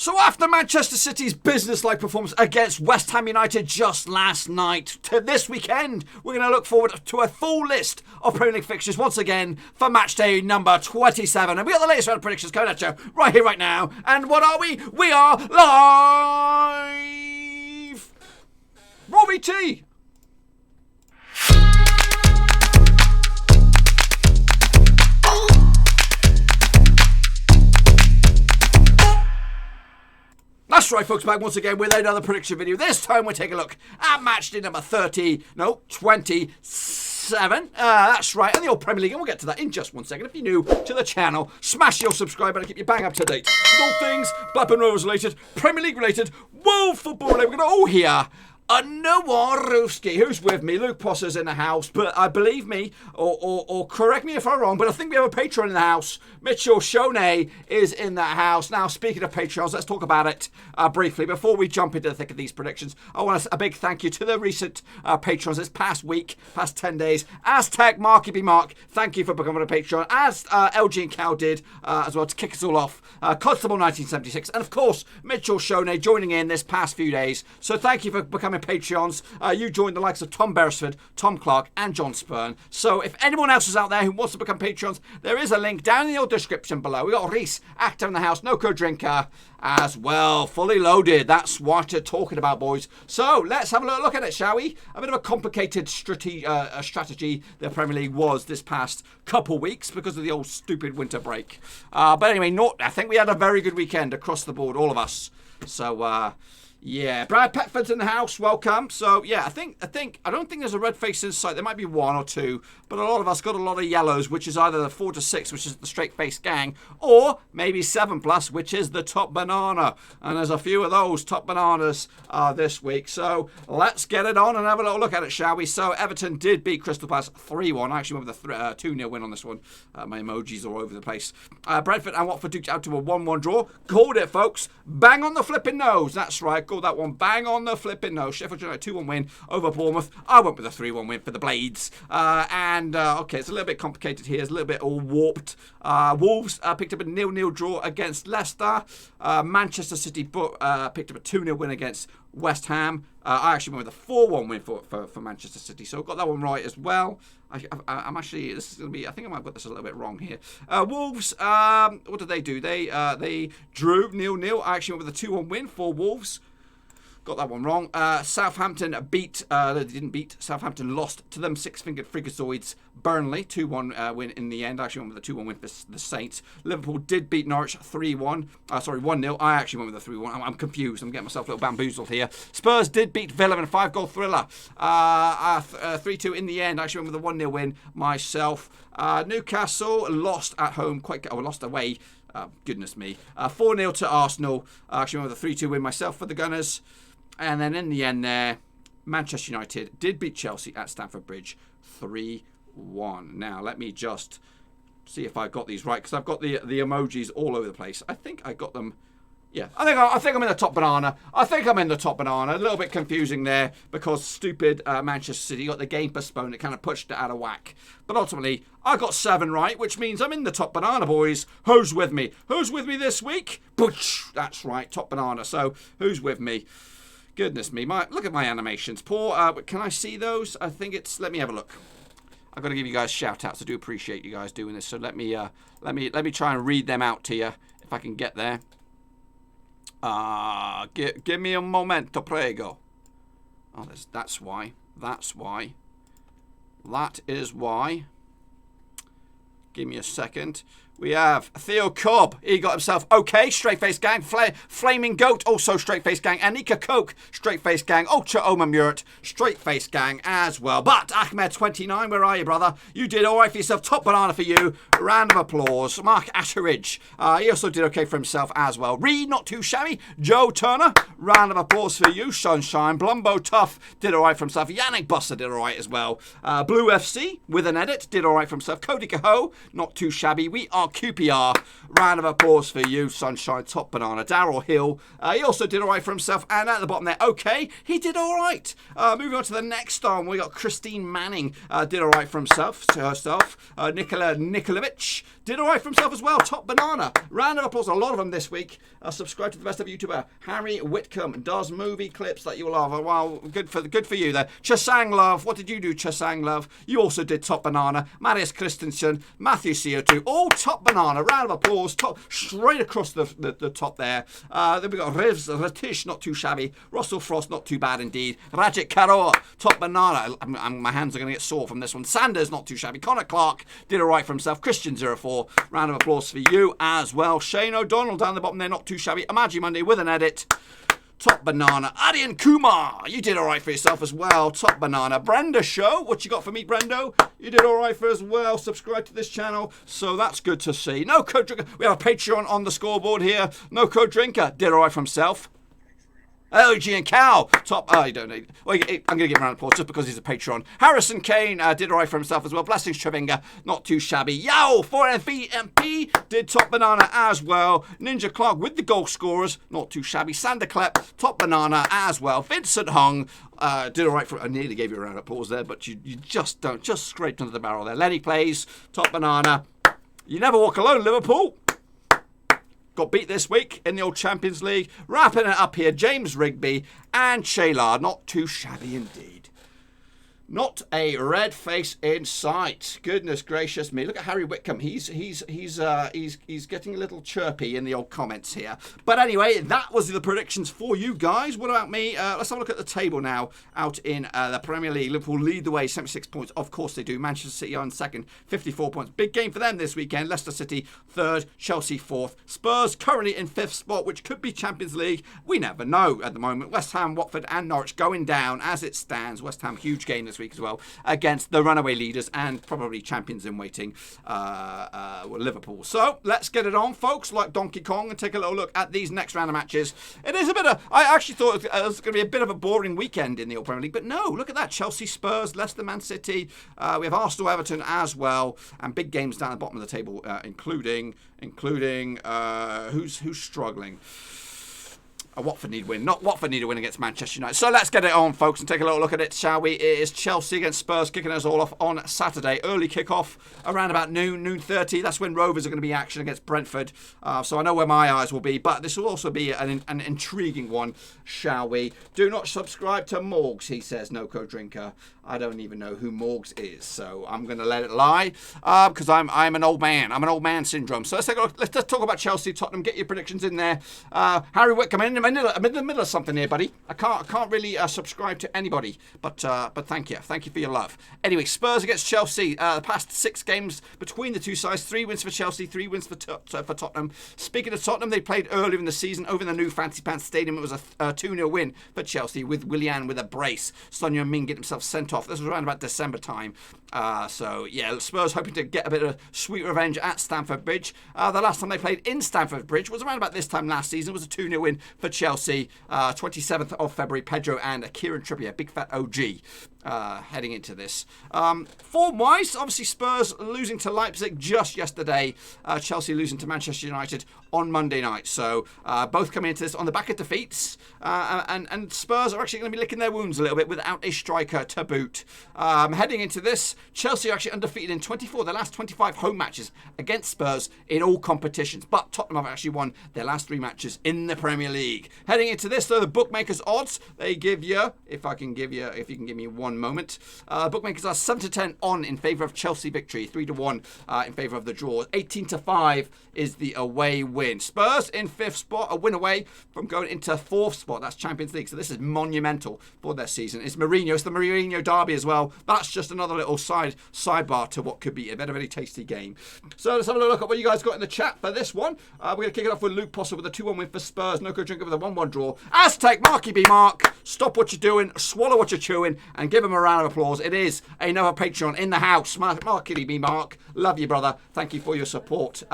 So after Manchester City's business-like performance against West Ham United just last night, to this weekend, we're going to look forward to a full list of Premier League fixtures once again for matchday number 27. And we got the latest round of predictions coming at you right here, right now. And what are we? We are live! Robbie T! That's right, folks, back once again with another prediction video. This time we're taking a look at matchday number 27. That's right, and the old Premier League, and we'll get to that in just 1 second. If you're new to the channel, smash your subscribe button and keep you bang up to date with all things Blackburn Rovers related, Premier League related, world football related. We're going to all hear a Nowaruski. Who's with me? Luke Posser's in the house, but I believe me, or correct me if I'm wrong, but I think we have a patron in the house. Mitchell Shoney is in that house. Now, speaking of patrons, let's talk about it briefly. Before we jump into the thick of these predictions, I want a big thank you to the recent patrons this past week, past 10 days. Aztec, Marky B. Mark, thank you for becoming a patron, as LG and Cal did as well to kick us all off. Constable 1976, and of course, Mitchell Shoney joining in this past few days. So thank you for becoming Patreons. You joined the likes of Tom Beresford, Tom Clark, and John Spurn. So if anyone else is out there who wants to become Patreons, there is a link down in the description below. We got Reese, actor in the house, No Code Drinker as well, fully loaded. That's what you're talking about, boys. So let's have a look at it, shall we? A bit of a complicated strategy the Premier League was this past couple weeks because of the old stupid winter break. But anyway, I think we had a very good weekend across the board, all of us. So yeah, Brad Petford's in the house. Welcome. So yeah, I don't think there's a red face in sight. There might be one or two, but a lot of us got a lot of yellows, which is either the 4 to 6, which is the straight face gang, or maybe 7+, which is the top banana. And there's a few of those top bananas this week. So let's get it on and have a little look at it, shall we? So Everton did beat Crystal Palace 3-1. I actually went with a 2-0 win on this one. My emojis are all over the place. Brentford and Watford duked out to a 1-1 draw. Called it, folks. Bang on the flipping nose. That's right. Called that one bang on the flipping nose. Sheffield United 2-1 win over Bournemouth. I went with a 3-1 win for the Blades. Okay, it's a little bit complicated here. It's a little bit all warped. Wolves picked up a 0-0 draw against Leicester. Manchester City picked up a 2-0 win against West Ham. I actually went with a 4-1 win for Manchester City, so I got that one right as well. I'm actually, this is going to be, I think I might have got this a little bit wrong here. Wolves, what did they do? They drew 0-0. I actually went with a 2-1 win for Wolves. Got that one wrong. Southampton they didn't beat. Southampton lost to them six-fingered freakazoids. Burnley, 2-1 win in the end. I actually went with a 2-1 win for the Saints. Liverpool did beat Norwich 1-0. I actually went with a 3-1. I'm confused. I'm getting myself a little bamboozled here. Spurs did beat Villa in a 5-goal thriller. 3-2 in the end. I actually went with a 1-0 win myself. Newcastle lost at home, lost away. Goodness me. 4-0 to Arsenal. I actually went with a 3-2 win myself for the Gunners. And then in the end there, Manchester United did beat Chelsea at Stamford Bridge 3-1. Now, let me just see if I got these right, because I've got the emojis all over the place. I think I got them. Yeah, I think I'm in the top banana. A little bit confusing there because stupid Manchester City got the game postponed. It kind of pushed it out of whack. But ultimately, I got 7 right, which means I'm in the top banana, boys. Who's with me? Who's with me this week? Boosh! That's right, top banana. So, who's with me? Goodness me, look at my animations. Can I see those? I think it's, let me have a look. I've got to give you guys shout outs. I do appreciate you guys doing this. So let me try and read them out to you if I can get there. Give me a momento, prego. Oh, that's why. That is why. Give me a second. We have Theo Cobb. He got himself okay. Straight face gang. Flaming Goat. Also straight face gang. Anika Coke. Straight face gang. Ultra Oma Murat. Straight face gang as well. But Ahmed29, where are you, brother? You did all right for yourself. Top banana for you. Round of applause. Mark Atteridge. He also did okay for himself as well. Reed, not too shabby. Joe Turner. Round of applause for you. Sunshine. Blumbo Tough did all right for himself. Yannick Buster did all right as well. Blue FC with an edit did all right for himself. Cody Cahoe not too shabby. We are QPR. Round of applause for you, Sunshine, Top Banana. Darryl Hill, he also did all right for himself. And at the bottom there, okay, he did all right. Moving on to the next one, we got Christine Manning, did all right for himself, Nikola Nikolovic did all right for himself as well. Top Banana. Round of applause, a lot of them this week. Subscribe to the best of YouTuber. Harry Whitcomb does movie clips that you'll love. Well, good for you there. Chasang Love, what did you do, Chasang Love? You also did Top Banana. Marius Christensen, Matthew CO2, all Top Banana. Round of applause, top, straight across the top there. Then we got Ratish, not too shabby. Russell Frost, not too bad indeed. Rajit Karo, Top Banana. My hands are going to get sore from this one. Sanders, not too shabby. Connor Clark did all right for himself. Christian04, round of applause for you as well. Shane O'Donnell down the bottom there, not too shabby. Amaji Monday with an edit. Top Banana. Adian Kumar, you did all right for yourself as well. Top Banana. Brenda Show, what you got for me, Brendo? You did all right for as well. Subscribe to this channel, so that's good to see. No Code Drinker. We have a Patreon on the scoreboard here. No Code Drinker did all right for himself. LG and Cal, top. I don't need. Well, I'm going to give him a round of applause just because he's a patron. Harrison Kane did all right for himself as well. Blessings Trevinga, not too shabby. Yow, 4FVMP did Top Banana as well. Ninja Clark with the goal scorers, not too shabby. Sander Klepp, Top Banana as well. Vincent Hung did all right for. I nearly gave you a round of applause there, but you just don't. Just scraped under the barrel there. Lenny Plays, Top Banana. You never walk alone, Liverpool. Got beat this week in the old Champions League. Wrapping it up here, James Rigby and Shayla. Not too shabby indeed. Not a red face in sight. Goodness gracious me! Look at Harry Whitcomb. He's getting a little chirpy in the old comments here. But anyway, that was the predictions for you guys. What about me? Let's have a look at the table now. Out in the Premier League, Liverpool lead the way, 76 points. Of course they do. Manchester City on second, 54 points. Big game for them this weekend. Leicester City third, Chelsea fourth. Spurs currently in fifth spot, which could be Champions League. We never know at the moment. West Ham, Watford, and Norwich going down as it stands. West Ham huge game this week as well against the runaway leaders and probably champions in waiting, Liverpool. So let's get it on, folks, like Donkey Kong, and take a little look at these next round of matches. It is a bit of, I actually thought it was going to be a bit of a boring weekend in the Old Premier League, but no, look at that. Chelsea, Spurs, Leicester, Man City. We have Arsenal, Everton as well, and big games down at the bottom of the table, including who's struggling. Watford need a win. Not Watford need a win against Manchester United. So let's get it on, folks, and take a little look at it, shall we? It is Chelsea against Spurs kicking us all off on Saturday. Early kick-off around about noon 30. That's when Rovers are going to be in action against Brentford. So I know where my eyes will be, but this will also be an intriguing one, shall we? Do not subscribe to Morgs, he says, no code drinker. I don't even know who Morgs is, so I'm going to let it lie because I'm an old man. I'm an old man syndrome. So let's talk about Chelsea, Tottenham. Get your predictions in there. Harry Whitcomb, I'm in the middle of something here, buddy. I can't really subscribe to anybody, but thank you for your love. Anyway, Spurs against Chelsea. The past 6 games between the two sides: 3 wins for Chelsea, 3 wins for Tottenham. Speaking of Tottenham, they played earlier in the season over in the new Fancy Pants Stadium. It was a 2-0 win for Chelsea with Willian with a brace. Son Heung-min getting himself sent off. This was around about December time. So yeah, Spurs hoping to get a bit of sweet revenge at Stamford Bridge. The last time they played in Stamford Bridge was around about this time last season. It was a 2-0 win for Chelsea. 27th of February, Pedro and Kieran Trippier, big fat OG, heading into this. Form-wise, obviously Spurs losing to Leipzig just yesterday. Chelsea losing to Manchester United on Monday night. So both coming into this on the back of defeats. And Spurs are actually going to be licking their wounds a little bit without a striker to boot. Heading into this, Chelsea are actually undefeated in 24 their last 25 home matches against Spurs in all competitions. But Tottenham have actually won their last 3 matches in the Premier League. Heading into this, though, the bookmakers' odds, they give you, if you can give me one moment, bookmakers are 7-10 on in favour of Chelsea victory, 3-1 in favour of the draw. 18-5 is the away win. Spurs in 5th spot, a win away from going into 4th spot. That's Champions League, so this is monumental for their season. It's the Mourinho derby as well. That's just another little sidebar to what could be a very tasty game. So let's have a look at what you guys got in the chat for this one. We're going to kick it off with Luke Posser with a 2-1 win for Spurs. No good drinker with a 1-1 draw. Aztec, Marky B Mark, stop what you're doing, swallow what you're chewing, and give Give him a round of applause. It is another Patreon in the house. Markity B. Mark. Love you, brother. Thank you for your support.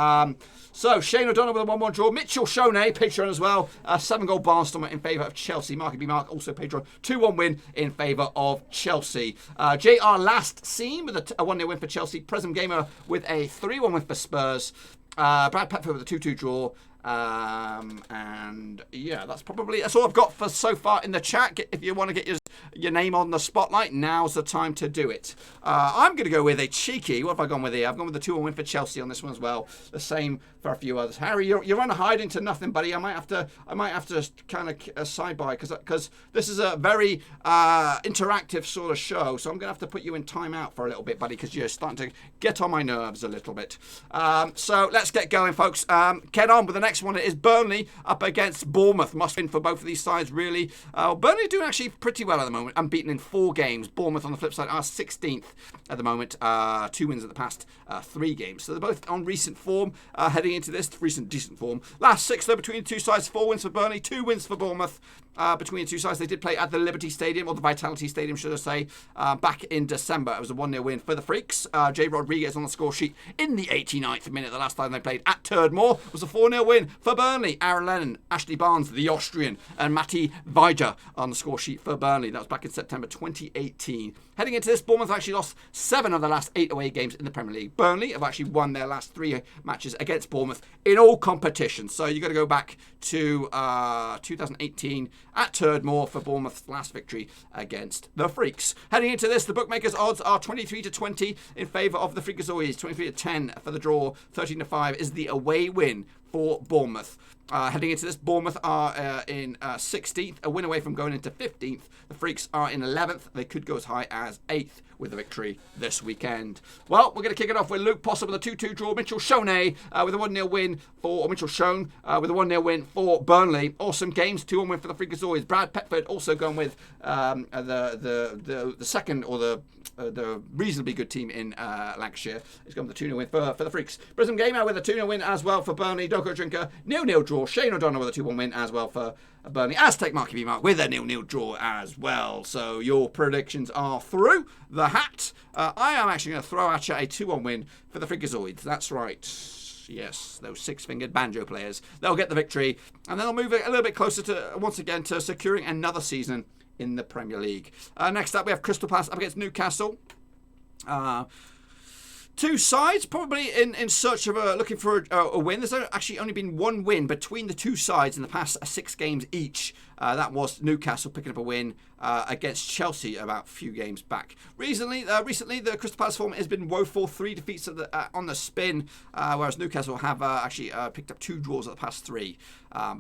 So, Shane O'Donnell with a 1-1 draw. Mitchell Shone, Patreon as well. 7-goal Barnstormer in favour of Chelsea. Marky B. Mark, also Patreon. 2-1 win in favour of Chelsea. JR Last Scene with a 1-0 win for Chelsea. Present Gamer with a 3-1 win for Spurs. Brad Petford with a 2-2 draw. And yeah, that's all I've got for so far in the chat. If you want to get your name on the spotlight, now's the time to do it. I'm going to go with a cheeky. What have I gone with here? I've gone with the 2-1 win for Chelsea on this one as well. The same for a few others. Harry, you're on a hiding to nothing, buddy. I might have to kind of side by because this is a very interactive sort of show. So I'm going to have to put you in timeout for a little bit, buddy, because you're starting to get on my nerves a little bit. So let's get going, folks. Get on with the next one. It is Burnley up against Bournemouth. Must win for both of these sides, really. Burnley are doing actually pretty well at the moment. Unbeaten in 4 games. Bournemouth, on the flip side, are 16th at the moment. 2 wins at the past 3 games. So they're both on recent form heading into this. Recent decent form. Last 6, though, between the two sides. 4 wins for Burnley, 2 wins for Bournemouth. Between the two sides, they did play at the Liberty Stadium, or the Vitality Stadium, should I say, back in December. It was a 1-0 win for the Freaks. Jay Rodriguez on the score sheet in the 89th minute. The last time they played at Turdmore was a 4-0 win for Burnley. Aaron Lennon, Ashley Barnes, the Austrian, and Matti Vijay on the score sheet for Burnley. That was back in September 2018. Heading into this, Bournemouth have actually lost 7 of the last 8 away games in the Premier League. Burnley have actually won their last 3 matches against Bournemouth in all competitions. So you've got to go back to 2018 at Turdmore for Bournemouth's last victory against the Freaks. Heading into this, the bookmakers' odds are 23-20 in favour of the Freakazoids, 23-10 for the draw, 13-5 is the away win for Bournemouth. Heading into this, Bournemouth are in 16th, a win away from going into 15th. The Freaks are in 11th. They could go as high as 8th with a victory this weekend. Well, we're going to kick it off with Luke Possum with a 2-2 draw. Mitchell Shone with a 1-0 win for Mitchell Shone with a 1-0 win for Burnley. Awesome games, 2-1 win for the Freakazoids. Brad Petford also going with the second, or the reasonably good team in Lancashire. He's gone with a 2-0 win for the Freaks. Brisbane Gamer with a 2-0 win as well for Burnley. Doko Drinker, 0-0 draw. Shane O'Donnell with a 2-1 win as well for Burnley. Aztec Marky B Mark with a 0-0 draw as well. So your predictions are through the hat. I am actually going to throw at you a 2-1 win for the Freakazoids. That's right. Yes, those 6-fingered banjo players. They'll get the victory, and then they'll move a little bit closer to, once again, to securing another season in the Premier League. Next up, we have Crystal Palace up against Newcastle. Two sides probably in search of looking for a win. There's actually only been 1 win between the two sides in the past 6 games each. That was Newcastle picking up a win against Chelsea about a few games back. Recently, the Crystal Palace form has been woeful. 3 defeats on the spin, whereas Newcastle have actually picked up 2 draws at the past 3.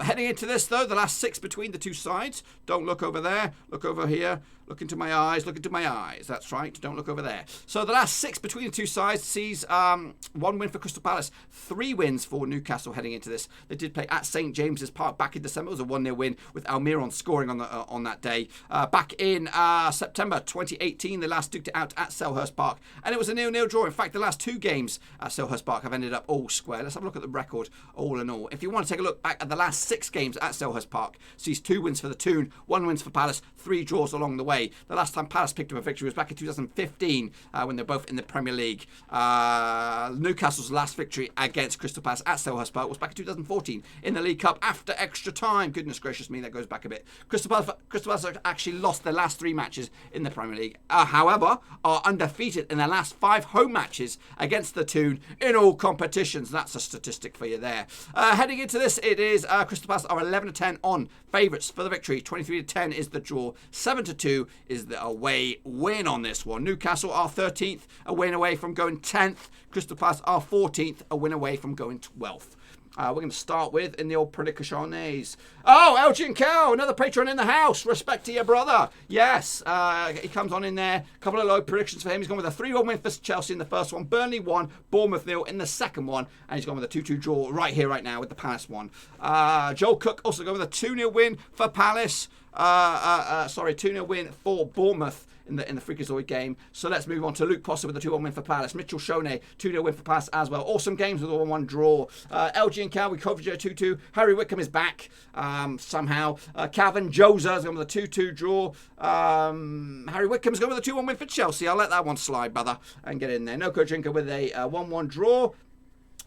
Heading into this, though, the last 6 between the two sides. Don't look over there. Look over here. Look into my eyes. Look into my eyes. That's right. Don't look over there. So the last 6 between the two sides sees 1 win for Crystal Palace, 3 wins for Newcastle heading into this. They did play at St James's Park back in December. It was a 1-0 win with Almiron scoring on that day. Back in September 2018, they last duked it out at Selhurst Park, and it was a 0-0 draw. In fact, the last 2 games at Selhurst Park have ended up all square. Let's have a look at the record all in all. If you want to take a look back at the last 6 games at Selhurst Park, sees 2 wins for the Toon, 1 wins for Palace, 3 draws along the way. The last time Palace picked up a victory was back in 2015 when they're both in the Premier League. Newcastle's last victory against Crystal Palace at Selhurst Park was back in 2014 in the League Cup after extra time. Goodness gracious me, that goes back a bit. Crystal Palace actually lost their last 3 matches in the Premier League. However, are undefeated in their last 5 home matches against the Toon in all competitions. That's a statistic for you there. Heading into this, it is Crystal Palace are 11-10 on favourites for the victory. 23-10 is the draw. 7-2 is the away win on this one. Newcastle are 13th, a win away from going 10th. Crystal Palace are 14th, a win away from going 12th. We're going to start with in the old predictions. Oh, Elgin Cow, another patron in the house. Respect to your brother. Yes, he comes on in there. A couple of low predictions for him. He's gone with a 3-1 win for Chelsea in the first one. Burnley 1, Bournemouth 0 in the second one. And he's gone with a 2-2 draw right here, right now with the Palace one. Joel Cook also gone with a 2-0 win for Palace. 2-0 win for Bournemouth in the Freakazoid game. So let's move on to Luke Potter with a 2-1 win for Palace. Mitchell Shoney, 2-0 win for Palace as well. Awesome games with a 1-1 draw. LG and Cal, we covered 2-2. Harry Wickham is back somehow. Calvin Josa is going with a 2-2 draw. Harry Wickham's going with a 2-1 win for Chelsea. I'll let that one slide, brother, and get in there. Noko Drinker with a 1-1 draw.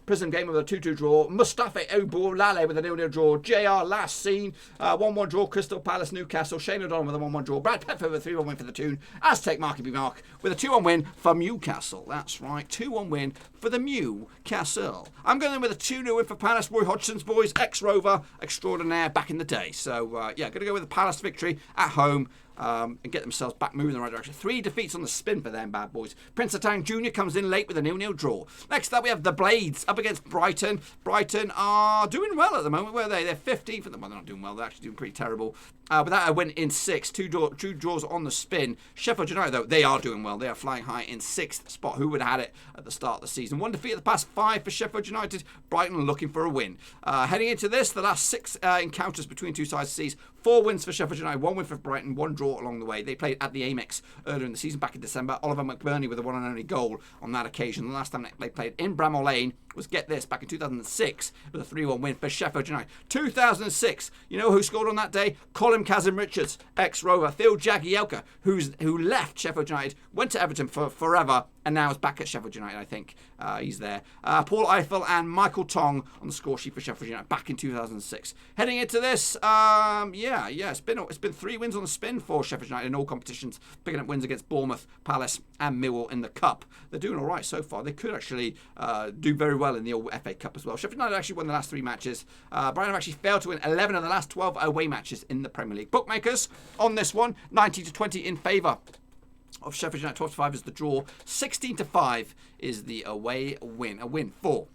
Prism Game with a 2-2 draw. Mustafa Oborlale with a 0-0 draw. JR last seen. 1-1 draw. Crystal Palace Newcastle. Shane O'Donnell with a 1-1 draw. Brad Petford with a 3-1 win for the Toon. Aztec Marky B. Mark with a 2-1 win for Newcastle. That's right. 2-1 win for the Newcastle. I'm going in with a 2-0 win for Palace. Roy Hodgson's boys. Ex-Rover extraordinaire back in the day. So, yeah, going to go with a Palace victory at home. And get themselves back moving in the right direction. 3 defeats on the spin for them bad boys. Prince of Town Jr. comes in late with a 0-0 draw. Next up we have the Blades up against Brighton. Brighton are doing well at the moment. Where are they? They're 15th. Well, they're not doing well. They're actually doing pretty terrible. Without a win in 6, 2 draws on the spin. Sheffield United, though, they are doing well. They are flying high in 6th spot. Who would have had it at the start of the season? 1 defeat at the past 5 for Sheffield United. Brighton looking for a win. Heading into this, the last 6 encounters between two sides sees 4 wins for Sheffield United, 1 win for Brighton, 1 draw along the way. They played at the Amex earlier in the season, back in December. Oliver McBurney with a 1 and only goal on that occasion. The last time they played in Bramall Lane was, get this, back in 2006 with a 3-1 win for Sheffield United. 2006, you know who scored on that day? Colin Kazim-Richards, ex-Rover. Phil Jagielka, who left Sheffield United, went to Everton for forever, and now is back at Sheffield United, I think. He's there. Paul Eiffel and Michael Tong on the score sheet for Sheffield United back in 2006. Heading into this, it's been 3 wins on the spin for Sheffield United in all competitions, picking up wins against Bournemouth, Palace and Millwall in the Cup. They're doing all right so far. They could actually do very well in the old FA Cup as well. Sheffield United actually won the last 3 matches. Brighton have actually failed to win 11 of the last 12 away matches in the Premier League. Bookmakers on this one, 90-20 in favour of Sheffield United. 12-5 is the draw. 16-5 is the away win. A win for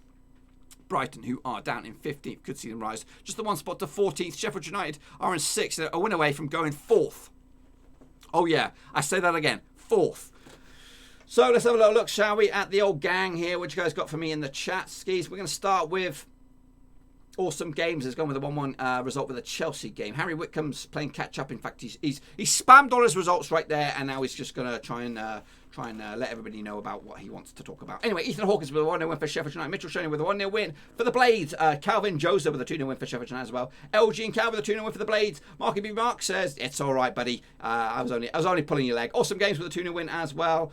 Brighton, who are down in 15th. Could see them rise just the 1 spot to 14th. Sheffield United are in 6th. They're a win away from going 4th. Oh yeah, I say that again. 4th. So let's have a little look, shall we, at the old gang here. What you guys got for me in the chat, skis? We're going to start with Awesome Games has gone with a 1-1 result with a Chelsea game. Harry Wickham's playing catch up. In fact, he's spammed all his results right there, and now he's just going to try and let everybody know about what he wants to talk about. Anyway, Ethan Hawkins with a 1-0 win for Sheffield United. Mitchell Shoney with a 1-0 win for the Blades. Calvin Josa with a 2-0 win for Sheffield United as well. LG and Cal with a 2-0 win for the Blades. Marky B. Mark says, it's all right, buddy. I was only pulling your leg. Awesome Games with a 2-0 win as well.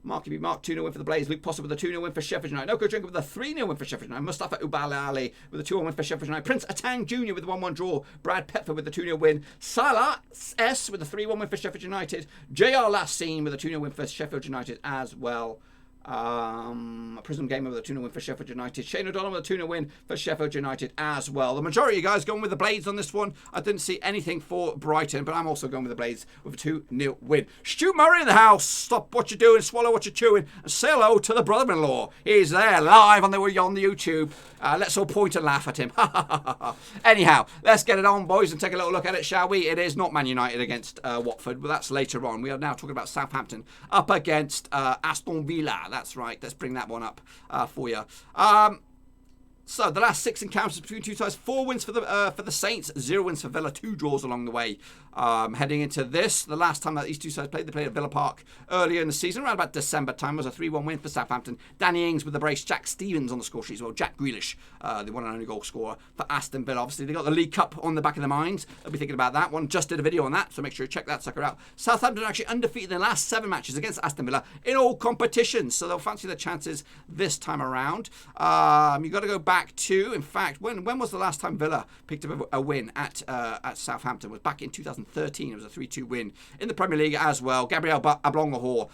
Marky B. Mark, 2-0 win for the Blades. Luke Potter with a 2-0 win for Sheffield United. Noko Drinker with a 3-0 win for Sheffield United. Mustafa Ubalali with a 2-1 win for Sheffield United. Prince Atang Jr. with a 1-1 draw. Brad Petford with a 2-0 win. Salah S with a 3-1 win for Sheffield United. JR last seen with a 2-0 win for Sheffield United as well. Prism Gamer with a 2-0 win for Sheffield United. Shane O'Donnell with a 2-0 win for Sheffield United as well. The majority of you guys going with the Blades on this one. I didn't see anything for Brighton, but I'm also going with the Blades with a 2-0 win. Stu Murray in the house. Stop what you're doing, swallow what you're chewing, and say hello to the brother-in-law. He's there live on the YouTube. Let's all point and laugh at him. Anyhow, let's get it on, boys, and take a little look at it, shall we? It is not Man United against Watford, but that's later on. We are now talking about Southampton up against Aston Villa. That's right. Let's bring that one up for you. So the last 6 encounters between two sides, 4 wins for the Saints, 0 wins for Villa, 2 draws along the way. Heading into this, the last time that these two sides played, they played at Villa Park earlier in the season, around about December time. Was a 3-1 win for Southampton. Danny Ings with the brace, Jack Stevens on the score sheet as well. Jack Grealish, the one and only goal scorer for Aston Villa. Obviously, they got the League Cup on the back of their minds. They'll be thinking about that one. Just did a video on that, so make sure you check that sucker out. Southampton are actually undefeated in the last 7 matches against Aston Villa in all competitions, so they'll fancy their chances this time around. You've got to go back to, in fact, when was the last time Villa picked up a win at Southampton? It was back in 2013. It was a 3-2 win in the Premier League as well. Gabriel Ablongohor,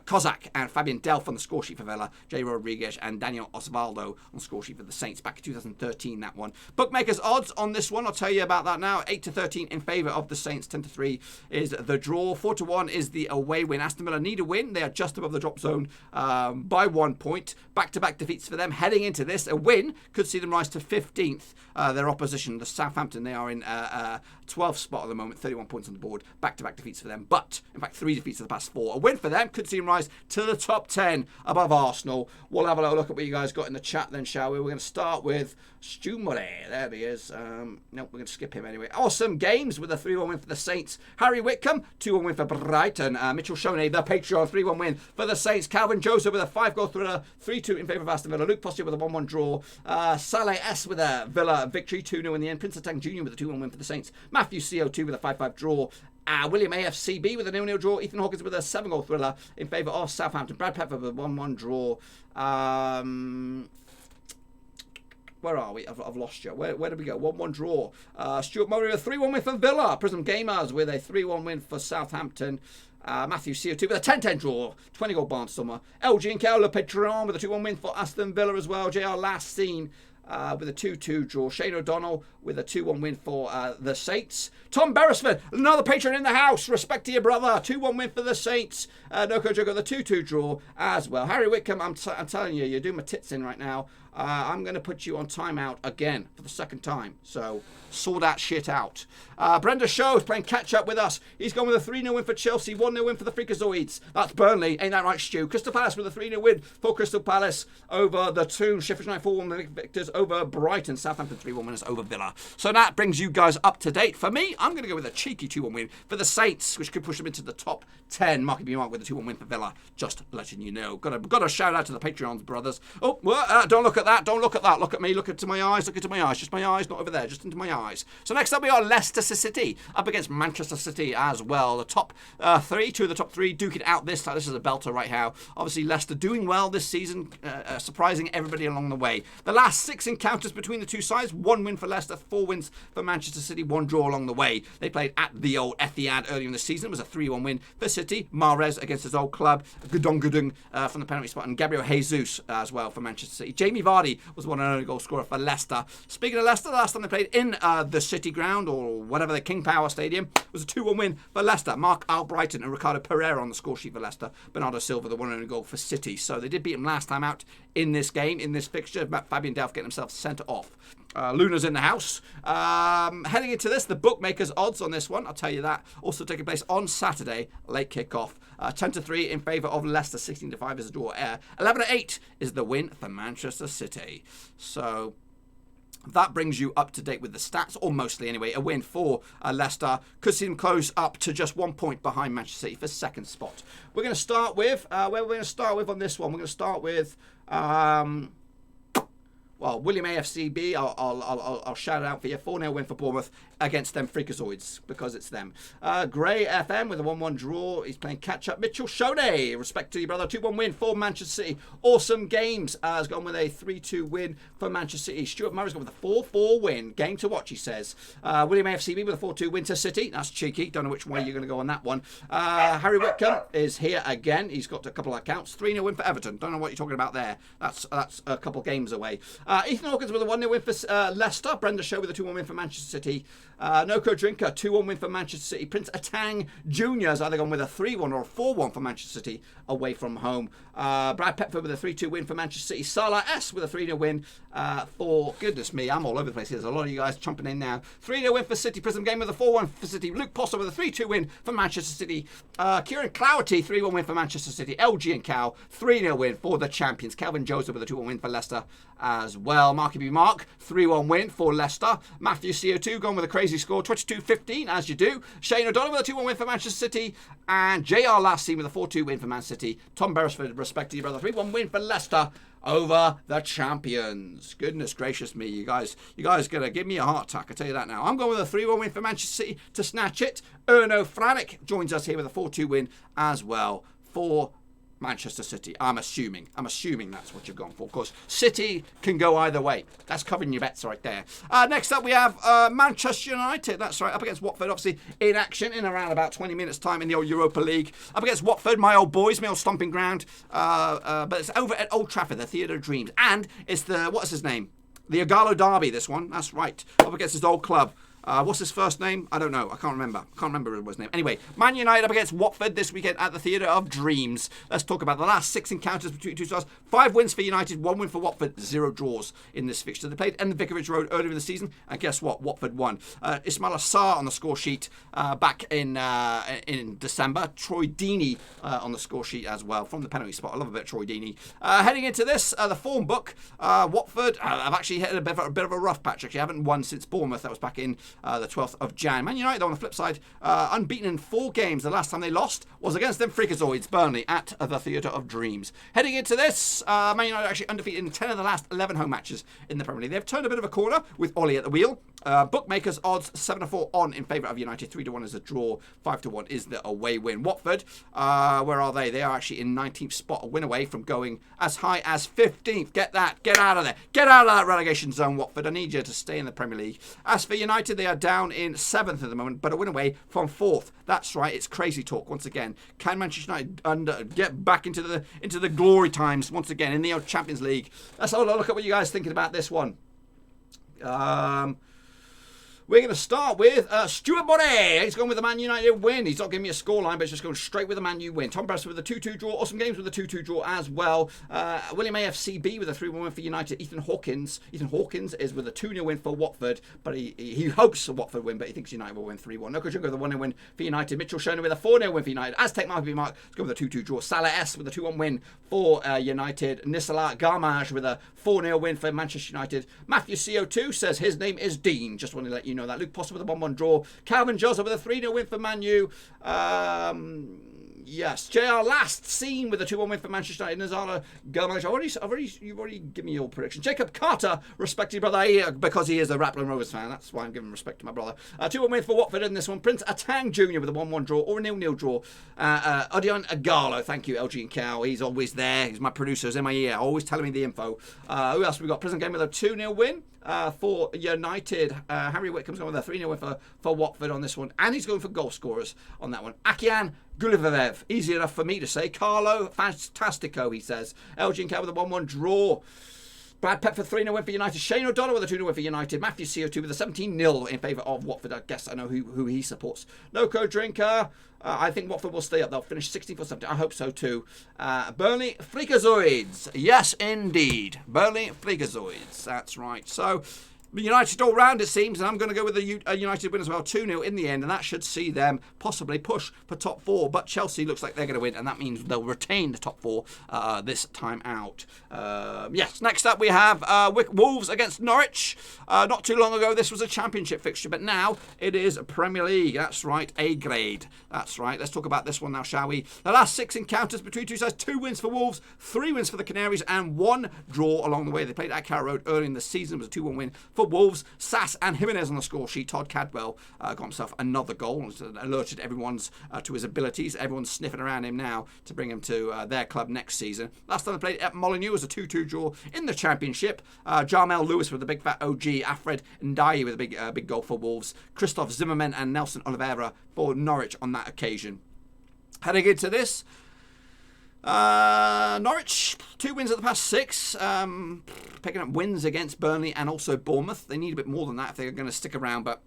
Kozak and Fabian Delph on the score sheet for Villa. Jay Rodriguez and Daniel Osvaldo on the score sheet for the Saints back in 2013, that one. Bookmakers odds on this one, I'll tell you about that now. 8-13 in favour of the Saints. 10-3 is the draw. 4-1 is the away win. Aston Villa need a win. They are just above the drop zone by 1 point. Back-to-back defeats for them. Heading into this, a win could see them rise to 15th. Their opposition, the Southampton, they are in 12th spot at the moment, 31 points on the board. Back-to-back defeats for them, but in fact 3 defeats in the past 4. A win for them could see them rise to the top 10 above Arsenal. We'll have a little look at what you guys got in the chat then, shall we? We're going to start with Stu Murray. There he is. Nope, we're going to skip him anyway. Awesome games with a 3-1 win for the Saints. Harry Whitcomb, 2-1 win for Brighton. Mitchell Shoney, the Patreon, 3-1 win for the Saints. Calvin Joseph with a 5-goal thriller, 3-2 in favour of Aston Villa. Luke Postia with a 1-1 draw. Saleh S with a Villa victory, 2-0 in the end. Prince Atang Jr. with a 2-1 win for the Saints. Matthew CO2 with a 5-5 draw. William AFCB with a 0-0 draw. Ethan Hawkins with a 7-goal thriller in favour of Southampton. Brad Pepper with a 1-1 draw. Where are we? I've lost you. Where did we go? 1-1 draw. Stuart Murray with a 3-1 win for Villa. Prism Gamers with a 3-1 win for Southampton. Matthew CO2 with a 10-10 draw. 20-goal Barnstormer. LG and Kel Le Patron with a 2-1 win for Aston Villa as well. JR last seen with a 2-2 draw. Shane O'Donnell with a 2-1 win for the Saints. Tom Beresford, another patron in the house. Respect to your brother. 2-1 win for the Saints. Noko Joe got the 2-2 draw as well. Harry Whitcomb, I'm telling you, you're doing my tits in right now. I'm going to put you on timeout again for the second time. So, sort that shit out. Brenda Shaw is playing catch-up with us. He's gone with a 3-0 win for Chelsea, 1-0 win for the Freakazoids. That's Burnley. Ain't that right, Stu? Crystal Palace with a 3-0 win for Crystal Palace over the Toon. Sheffield United 4-1 victors over Brighton. Southampton 3-1 winners over Villa. So that brings you guys up to date. For me, I'm going to go with a cheeky 2-1 win for the Saints, which could push them into the top 10. Marky B. Mark with a 2-1 win for Villa. Just letting you know. Got a shout out to the Patreons, brothers. Oh, don't look at that. Don't look at that. Look at me. Look into my eyes. Look into my eyes. Just my eyes, not over there. Just into my eyes. So next up we are Leicester City up against Manchester City as well. The top 3, 2 of the top 3 duke it out this time. This is a belter right now. Obviously Leicester doing well this season, surprising everybody along the way. The last 6 encounters between the two sides, 1 win for Leicester, 4 wins for Manchester City, 1 draw along the way. They played at the old Etihad earlier in the season. It was a 3-1 win for City. Mahrez against his old club. Gudong from the penalty spot, and Gabriel Jesus as well for Manchester City. Jamie Vardy was one and only goal scorer for Leicester. Speaking of Leicester, the last time they played in the City Ground, or whatever, the King Power Stadium, was a 2-1 win for Leicester. Mark Albrighton and Ricardo Pereira on the score sheet for Leicester. Bernardo Silva, the one and only goal for City. So they did beat him last time out in this game, in this fixture. Fabian Delph getting himself sent off. Luna's in the house. Heading into this, the bookmakers' odds on this one, I'll tell you that, also taking place on Saturday, late kickoff. 10-3 in favour of Leicester, 16-5 is the draw. 11-8 is the win for Manchester City. So that brings you up to date with the stats, or mostly anyway. A win for Leicester could see them close up to just 1 point behind Manchester City for second spot. We're going to start with, where we're going to start with on this one, we're going to start with well, William AFCB, I'll shout it out for you. 4-0 win for Bournemouth against them Freakazoids, because it's them. Gray FM with a 1-1 draw. He's playing catch-up. Mitchell Shoney, respect to you, brother. 2-1 win for Manchester City. Awesome games. Has gone with a 3-2 win for Manchester City. Stuart Murray's gone with a 4-4 win. Game to watch, he says. William AFCB with a 4-2 win to City. That's cheeky. Don't know which way you're going to go on that one. Harry Whitcomb is here again. He's got a couple of accounts. 3-0 win for Everton. Don't know what you're talking about there. That's a couple games away. Ethan Hawkins with a 1-0 win for Leicester. Brenda Shaw with a 2-1 win for Manchester City. Noko Drinker, 2-1 win for Manchester City. Prince Atang Jr. has either gone with a 3-1 or a 4-1 for Manchester City away from home. Brad Petford with a 3-2 win for Manchester City. Salah S with a 3-0 win for, goodness me, I'm all over the place. There's a lot of you guys chomping in now. 3-0 win for City. Prism Game with a 4-1 for City. Luke Poster with a 3-2 win for Manchester City. Kieran Clougherty, 3-1 win for Manchester City. LG and Cal, 3-0 win for the champions. Calvin Joseph with a 2-1 win for Leicester as well. Marky B. Mark, 3-1 win for Leicester. Matthew CO2 gone with a crazy score, 22-15, as you do. Shane O'Donnell with a 2-1 win for Manchester City. And JR last seen with a 4-2 win for Man City. Tom Beresford, respect to your brother, 3-1 win for Leicester over the champions. Goodness gracious me, you guys gonna give me a heart attack, I tell you that now. I'm going with a 3-1 win for Manchester City to snatch it. Erno Franick joins us here with a 4-2 win as well for Manchester City. I'm assuming that's what you've gone for. Of course, City can go either way. That's covering your bets right there. Next up, we have Manchester United. That's right, up against Watford, obviously in action in around about 20 minutes' time in the old Europa League. Up against Watford, my old boys, my old stomping ground. But it's over at Old Trafford, the Theatre of Dreams. And it's the, what's his name? The Igalo Derby, this one. That's right. Up against his old club. What's his first name? I don't know. I can't remember. Can't remember his name. Anyway, Man United up against Watford this weekend at the Theatre of Dreams. Let's talk about the last 6 encounters between two sides. 5 wins for United, 1 win for Watford, 0 draws in this fixture. They played in the Vicarage Road earlier in the season, and guess what? Watford won. Ismail Assar on the score sheet back in December. Troy Deeney on the score sheet as well from the penalty spot. I love a bit of Troy Deeney. Heading into this, the form book, Watford have actually hit a bit of a rough patch. Actually, haven't won since Bournemouth. That was back in the 12th of Jan. Man United, on the flip side, unbeaten in 4 games. The last time they lost was against them freakazoids, Burnley, at the Theatre of Dreams. Heading into this, Man United actually undefeated in 10 of the last 11 home matches in the Premier League. They've turned a bit of a corner with Ollie at the wheel. Bookmakers odds 7-4 on in favour of United. 3-1 is a draw. 5-1 is the away win. Watford, where are they? They are actually in 19th spot, a win away from going as high as 15th. Get that. Get out of there. Get out of that relegation zone, Watford. I need you to stay in the Premier League. As for United, they are down in 7th at the moment, but a win away from 4th. That's right. It's crazy talk once again. Can Manchester United get back into the glory times once again in the Champions League? Let's have a look at what you guys are thinking about this one. We're going to start with Stuart Bonnet. He's gone with the Man United win. He's not giving me a scoreline, but he's just going straight with the Man U win. Tom Preston with a 2-2 draw. Awesome Games with a 2-2 draw as well. William AFCB with a 3-1 win for United. Ethan Hawkins is with a 2-0 win for Watford, but he hopes a Watford win, but he thinks United will win 3-1. Noko Jungo with a 1-0 win for United. Mitchell Shona with a 4-0 win for United. Aztec Mark has gone with a 2-2 draw. Salah S with a 2-1 win for United. Nisala Garmage with a 4-0 win for Manchester United. Matthew CO2 says his name is Dean. Just want to let you know that. Luke Potter with a 1-1 draw. Calvin Joseph with a 3-0 win for Man U. Yes, JR last seen with a 2-1 win for Manchester United. Nazala Garmage. You've already given me your prediction. Jacob Carter, respected brother, because he is a Rappler and Rovers fan. That's why I'm giving respect to my brother. 2-1 win for Watford in this one. Prince Atang Jr. with a 1-1 draw or a 0-0 draw. Odion Agalo, thank you, LG and Cal. He's always there. He's my producer. He's in my ear, always telling me the info. Who else have we got? Prison Game with a 2-0 win. For United, Harry Whitcomb's going with a 3-0 win for Watford on this one, and he's going for goal scorers on that one. Akian Gulivev, easy enough for me to say. Carlo Fantastico, he says. Elgin Cal with a 1-1 draw. Brad Pett for 3-0 win for United. Shane O'Donnell with a 2-0 win for United. Matthew CO2 with a 17-0 in favour of Watford. I guess I know who he supports. Noco Drinker. I think Watford will stay up. They'll finish 16th or something. I hope so too. Burnley Freakazoids. Yes, indeed. Burnley Freakazoids. That's right. So, United all round, it seems, and I'm going to go with the United win as well, 2-0 in the end, and that should see them possibly push for top 4, but Chelsea looks like they're going to win, and that means they'll retain the top 4 this time out. Yes, next up we have Wolves against Norwich. Not too long ago this was a Championship fixture, but now it is Premier League. That's right, A grade. That's right. Let's talk about this one now, shall we? The last 6 encounters between two sides, 2 wins for Wolves, 3 wins for the Canaries, and 1 draw along the way. They played at Carrow Road early in the season. It was a 2-1 win for Wolves. Sass and Jimenez on the score sheet. Todd Cadwell got himself another goal. Alerted everyone's to his abilities. Everyone's sniffing around him now to bring him to their club next season. Last time they played at Molineux was a 2-2 draw in the Championship. Jarmel Lewis with the big fat OG. Alfred Ndiaye with a big goal for Wolves. Christoph Zimmerman and Nelson Oliveira for Norwich on that occasion. Heading into this, Norwich, 2 wins of the past 6, picking up wins against Burnley and also Bournemouth. They need a bit more than that if they're going to stick around, but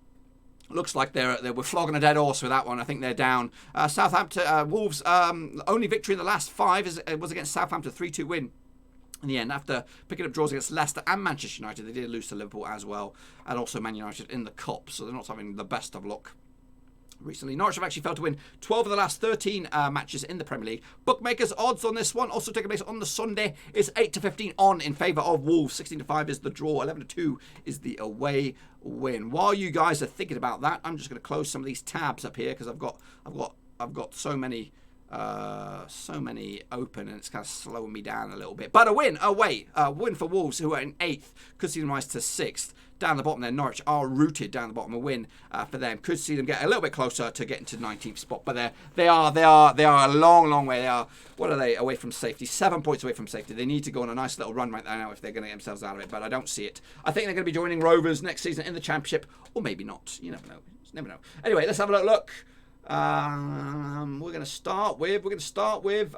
looks like they were flogging a dead horse with that one. I think they're down. Southampton, Wolves, only victory in the last 5 was against Southampton, 3-2 win. In the end, after picking up draws against Leicester and Manchester United, they did lose to Liverpool as well, and also Man United in the Cup, so they're not having the best of luck recently. Norwich have actually failed to win 12 of the last 13 matches in the Premier League. Bookmakers odds on this one, also taking place on the Sunday, is 8-15 on in favour of Wolves. 16-5 is the draw. 11-2 is the away win. While you guys are thinking about that, I'm just going to close some of these tabs up here because I've got so many open, and it's kind of slowing me down a little bit. But a win for Wolves, who are in 8th, could see them rise to 6th. Down the bottom there, Norwich are rooted down the bottom. A win for them could see them get a little bit closer to getting to the 19th spot. But they are a long way. They are, what are they, away from safety? 7 points away from safety. They need to go on a nice little run right now if they're going to get themselves out of it. But I don't see it. I think they're going to be joining Rovers next season in the Championship, or maybe not. You never know. Just never know. Anyway, let's have a look. We're going to start with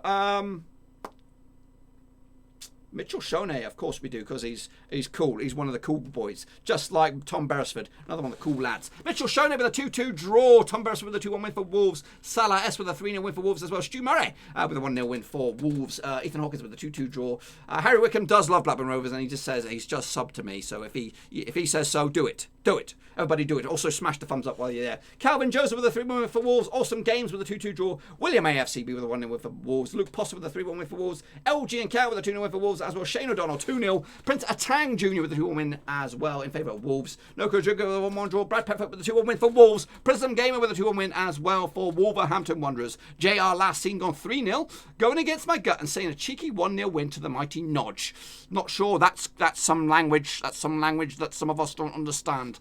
Mitchell Shoney, of course we do, because he's cool. He's one of the cool boys, just like Tom Beresford, another one of the cool lads. Mitchell Shoney with a 2-2 draw. Tom Beresford with a 2-1 win for Wolves. Salah S with a 3-0 win for Wolves as well. Stu Murray with a 1-0 win for Wolves. Ethan Hawkins with a 2-2 draw. Harry Wickham does love Blackburn Rovers, and he just says he's just subbed to me. So if he says so, do it. Do it. Everybody do it. Also smash the thumbs up while you're there. Calvin Joseph with a 3-1 win for Wolves. Awesome Games with a 2-2 draw. William AFCB with a 1-0 win for Wolves. Luke Potter with a 3-1 win for Wolves. LG and Cal with a 2-0 win for Wolves as well. Shane O'Donnell 2-0. Prince Atang Jr. with a 2-1 win as well in favour of Wolves. Noko Jugger with a 1-1 draw. Brad Pepper with a 2-1 win for Wolves. Prism Gamer with a 2-1 win as well for Wolverhampton Wanderers. JR last seen gone 3-0. Going against my gut and saying a cheeky 1-0 win to the mighty Nodge. Not sure. That's some language. That's some language that some of us don't understand.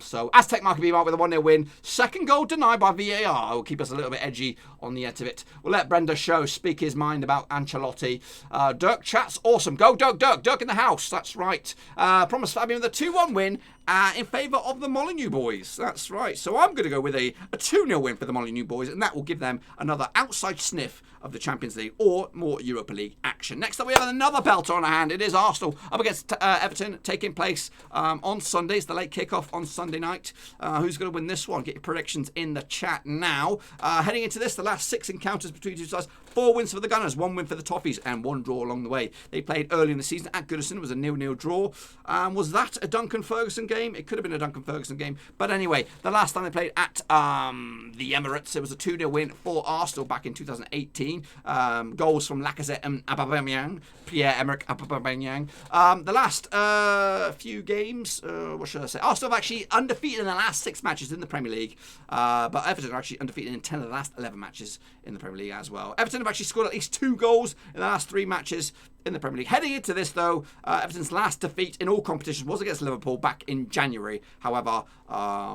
So Aztec Mark B. Mark with a 1-0 win. Second goal denied by VAR. Will keep us a little bit edgy on the end of it. We'll let Brenda Show speak his mind about Ancelotti. Dirk chats awesome. Go Dirk. Dirk in the house. That's right. Promise Fabian with a 2-1 win in favour of the Molyneux boys. That's right. So I'm going to go with a 2-0 win for the Molyneux boys, and that will give them another outside sniff of the Champions League or more Europa League action. Next up, we have another belter on our hand. It is Arsenal up against Everton, taking place on Sunday. It's the late kickoff on Sunday night. Who's going to win this one? Get your predictions in the chat now. Heading into this, the last 6 encounters between two sides. 4 wins for the Gunners, 1 win for the Toffees, and 1 draw along the way. They played early in the season at Goodison. It was a 0-0 draw. Was that a Duncan Ferguson game? It could have been a Duncan Ferguson game. But anyway, the last time they played at the Emirates, it was a 2-0 win for Arsenal back in 2018. Goals from Lacazette and Aubameyang. Pierre-Emerick Aubameyang. The last few games, what should I say? Arsenal have actually undefeated in the last 6 matches in the Premier League. But Everton are actually undefeated in 10 of the last 11 matches in the Premier League as well. Everton have actually scored at least 2 goals in the last 3 matches in the Premier League. Heading into this, though, Everton's last defeat in all competitions was against Liverpool back in January. However,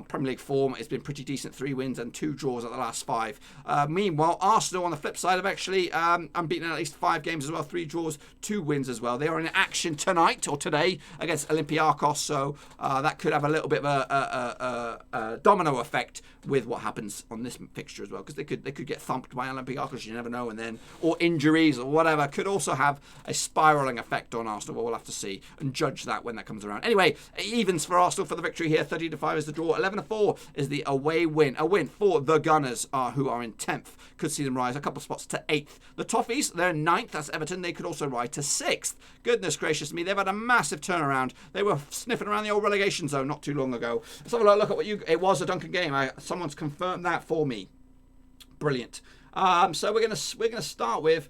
Premier League form has been pretty decent. 3 wins and 2 draws at the last 5. Meanwhile, Arsenal, on the flip side, have actually unbeaten in at least 5 games as well. 3 draws, 2 wins as well. They are in action tonight or today against Olympiacos, so that could have a little bit of a domino effect with what happens on this fixture as well, because they could get thumped by Olympiacos, you never know, and then or injuries or whatever could also have a spiralling effect on Arsenal. Well, we'll have to see and judge that when that comes around. Anyway, evens for Arsenal for the victory here. 30-5 is the draw. 11-4 is the away win. A win for the Gunners, who are in 10th. Could see them rise a couple of spots to 8th. The Toffees, they're in 9th. That's Everton. They could also rise to 6th. Goodness gracious me, they've had a massive turnaround. They were sniffing around the old relegation zone not too long ago. Let's have a look at what it was, a Duncan game. Someone's confirmed that for me. Brilliant. So we're gonna start with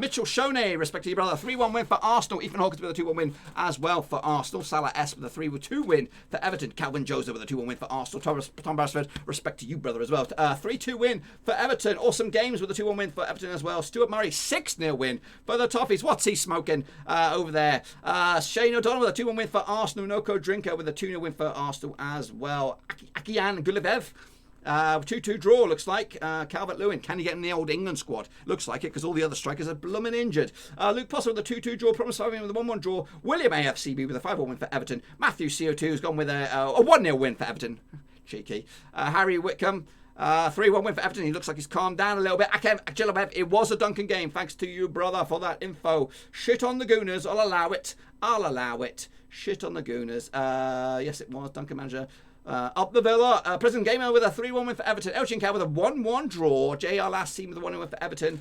Mitchell Shoney, respectively brother, 3-1 win for Arsenal. Ethan Hawkins with a 2-1 win as well for Arsenal. Salah S with a 3-2 win for Everton. Calvin Joseph with a 2-1 win for Arsenal. Tom Beresford, respect to you, brother, as well. 3-2 win for Everton. Awesome Games with a 2-1 win for Everton as well. Stuart Murray, 6-0 win for the Toffees. What's he smoking over there? Shane O'Donnell with a 2-1 win for Arsenal. Noko Drinker with a 2-0 win for Arsenal as well. Akian Gulivev. 2-2 draw, looks like. Calvert-Lewin, can he get in the old England squad? Looks like it, because all the other strikers are blooming injured. Luke Potter with a 2-2 draw. Promise Fabian with a 1-1 draw. William AFCB with a 5-1 win for Everton. Matthew CO2 has gone with a 1-0 win for Everton. Cheeky. Harry Wickham, 3-1 win for Everton. He looks like he's calmed down a little bit. Akem Ajilabev, it was a Duncan game. Thanks to you, brother, for that info. Shit on the Gooners. I'll allow it. Shit on the Gooners. Yes, it was. Duncan manager. Up the Villa, Prison Gamer with a 3-1 win for Everton. Elchin Cow with a 1-1 draw. JR last seen with a 1-1 win for Everton.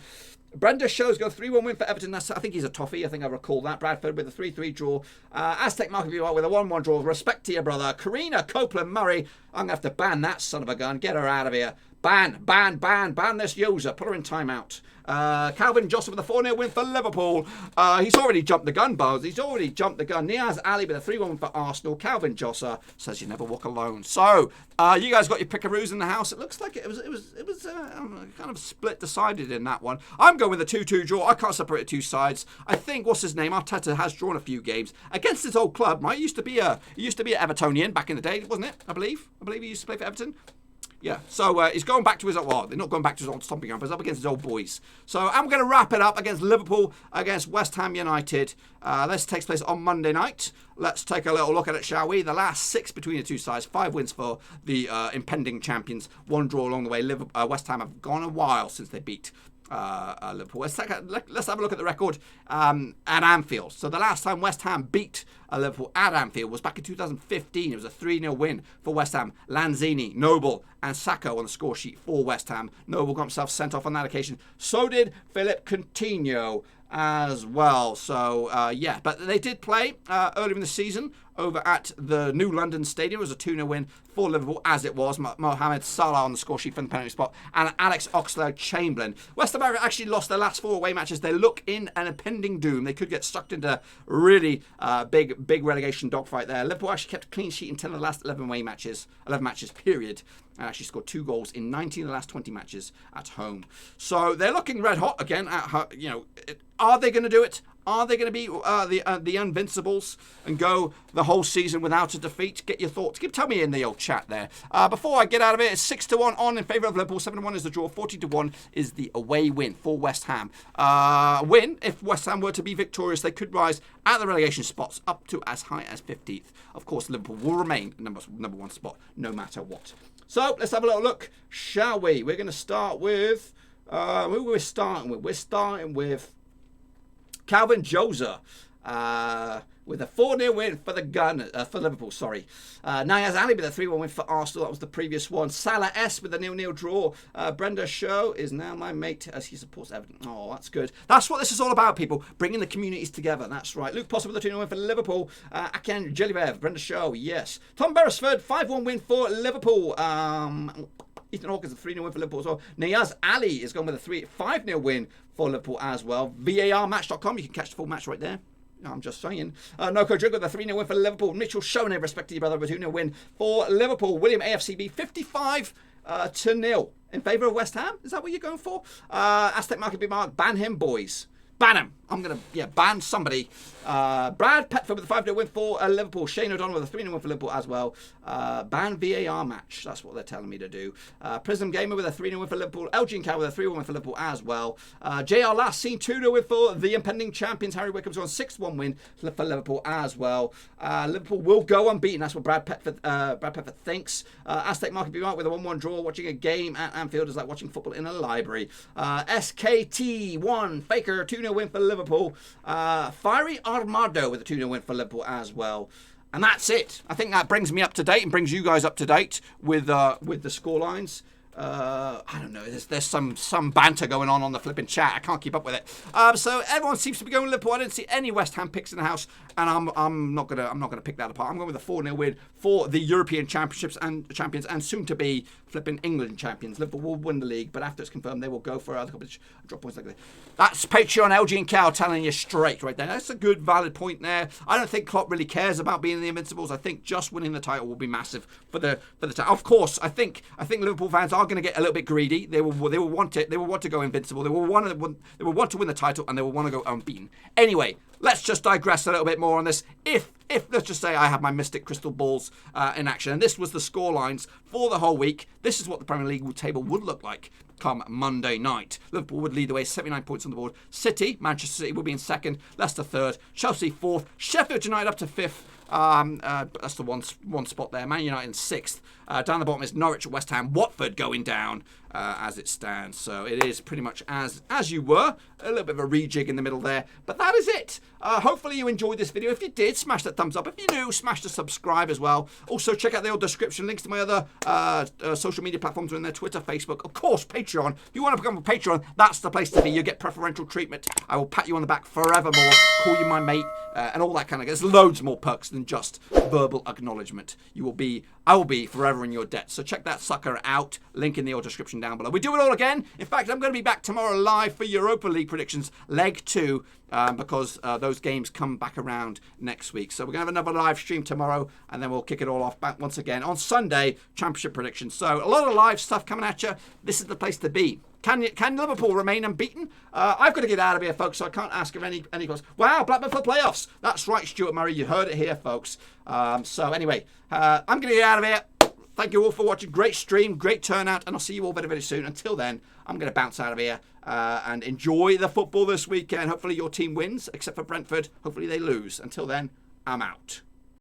Brenda Show's got a 3-1 win for Everton. I think he's a toffee. I think I recall that. Bradford with a 3-3 draw. Aztec Mark with a 1-1 draw. Respect to your brother. Karina Copeland Murray. I'm going to have to ban that son of a gun. Get her out of here. Ban this user. Put her in timeout. Calvin Joseph with a 4-0 win for Liverpool. He's already jumped the gun, Buzz. He's already jumped the gun. Niaz Ali with a 3-1 win for Arsenal. Calvin Josser says you never walk alone. So, you guys got your pickaroos in the house. It looks like it was kind of split decided in that one. I'm going with a 2-2 draw. I can't separate the two sides. I think, what's his name? Arteta has drawn a few games against his old club, right? He used to be an Evertonian back in the day, wasn't it? I believe he used to play for Everton. Yeah, so he's going back to his they're not going back to his old stomping ground, but he's up against his old boys. So I'm going to wrap it up against Liverpool, against West Ham United. This takes place on Monday night. Let's take a little look at it, shall we? The last 6 between the two sides, 5 wins for the impending champions, 1 draw along the way. West Ham have gone a while since they beat Liverpool. Let's have a look at the record at Anfield. So the last time West Ham beat Liverpool at Anfield was back in 2015. It was a 3-0 win for West Ham. Lanzini, Noble and Sacco on the score sheet for West Ham. Noble got himself sent off on that occasion. So did Philip Coutinho as well. So, yeah, but they did play earlier in the season over at the New London Stadium. It was a 2-0 win for Liverpool, as it was. Mohamed Salah on the score sheet for the penalty spot, and Alex Oxlade-Chamberlain. West Ham actually lost their last 4 away matches. They look in an impending doom. They could get sucked into really big relegation dogfight there. Liverpool actually kept a clean sheet in 10 of the last 11 matches, period. And actually scored 2 goals in 19 of the last 20 matches at home. So they're looking red hot again. Are they going to do it? Are they going to be the Invincibles and go the whole season without a defeat? Get your thoughts. Tell me in the old chat there. Before I get out of it, it's 6-1 on in favour of Liverpool. 7-1 is the draw. 40-1 is the away win for West Ham. Win, if West Ham were to be victorious, they could rise at the relegation spots up to as high as 15th. Of course, Liverpool will remain number 1 spot no matter what. So let's have a little look, shall we? We're going to start with who we're starting with. We're starting with Calvin Josa with a 4-0 win for for Liverpool. Nayaz Ali with a 3-1 win for Arsenal. That was the previous one. Salah S with a 0-0 draw. Brenda Shaw is now my mate as he supports Everton. Oh, that's good. That's what this is all about, people. Bringing the communities together. That's right. Luke Potter with a 2-0 win for Liverpool. Akan Jelivev, Brenda Shaw, yes. Tom Beresford, 5-1 win for Liverpool. Ethan Hawkins, a 3-0 win for Liverpool as well. Nayaz Ali is going with a 5-0 win for Liverpool as well. VARmatch.com, you can catch the full match right there. I'm just saying. Noko Drigg with a 3-0 win for Liverpool. Mitchell Shone, respect to your brother, with a 2-0 win for Liverpool. William AFCB, 55-0 in favour of West Ham. Is that what you're going for? Aztec Market Big Mark, ban him, boys. Ban him. I'm going to, ban somebody. Brad Petford with a 5-0 win for Liverpool. Shane O'Donnell with a 3-0 win for Liverpool as well. Ban VAR match. That's what they're telling me to do. Prism Gamer with a 3-0 win for Liverpool. Elgin Cow with a 3-1 win for Liverpool as well. JR Last seen 2-0 win for the impending champions. Harry Wickham's on 6-1 win for Liverpool as well. Liverpool will go unbeaten. That's what Brad Petford thinks. Aztec Market Be Right with a 1-1 draw. Watching a game at Anfield is like watching football in a library. SKT1 Faker 2-0 win for Liverpool. Fiery Armado with a 2-0 win for Liverpool as well. And that's it. I think that brings me up to date and brings you guys up to date with the scorelines. I don't know. There's some banter going on the flipping chat. I can't keep up with it. So everyone seems to be going with Liverpool. I didn't see any West Ham picks in the house, and I'm not gonna pick that apart. I'm going with a 4-0 win for the European Championships and champions, and soon to be flipping England champions. Liverpool will win the league, but after it's confirmed, they will go for other competition, drop points like that. That's Patreon LG and Cow telling you straight right there. That's a good, valid point there. I don't think Klopp really cares about being the Invincibles. I think just winning the title will be massive for the title. Of course, I think Liverpool fans are going to get a little bit greedy. They will want it. They will want to go invincible. They will want to win the title, and they will want to go unbeaten. Anyway, let's just digress a little bit more on this. If let's just say I have my mystic crystal balls in action, and this was the score lines for the whole week, this is what the Premier League table would look like come Monday night. Liverpool would lead the way, 79 points on the board. Manchester City will be in second. Leicester third. Chelsea fourth. Sheffield United up to fifth. That's the one spot there. Man United in sixth. Down the bottom is Norwich, West Ham, Watford going down as it stands. So it is pretty much as you were. A little bit of a rejig in the middle there. But that is it. Hopefully you enjoyed this video. If you did, smash that thumbs up. If you're new, smash the subscribe as well. Also, check out the old description. Links to my other social media platforms are in there. Twitter, Facebook, of course, Patreon. If you want to become a Patreon, that's the place to be. You get preferential treatment. I will pat you on the back forevermore, call you my mate, and all that kind of. There's loads more perks than just verbal acknowledgement. I will be forever in your debt. So check that sucker out. Link in the old description down below. We do it all again. In fact, I'm going to be back tomorrow live for Europa League predictions, leg 2, because those games come back around next week. So we're going to have another live stream tomorrow, and then we'll kick it all off back once again on Sunday, Championship predictions. So a lot of live stuff coming at you. This is the place to be. Can Liverpool remain unbeaten? I've got to get out of here, folks, so I can't ask of any questions. Wow, Blackburn for playoffs. That's right, Stuart Murray. You heard it here, folks. So anyway, I'm going to get out of here. Thank you all for watching. Great stream, great turnout, and I'll see you all very, very soon. Until then, I'm going to bounce out of here and enjoy the football this weekend. Hopefully your team wins, except for Brentford. Hopefully they lose. Until then, I'm out.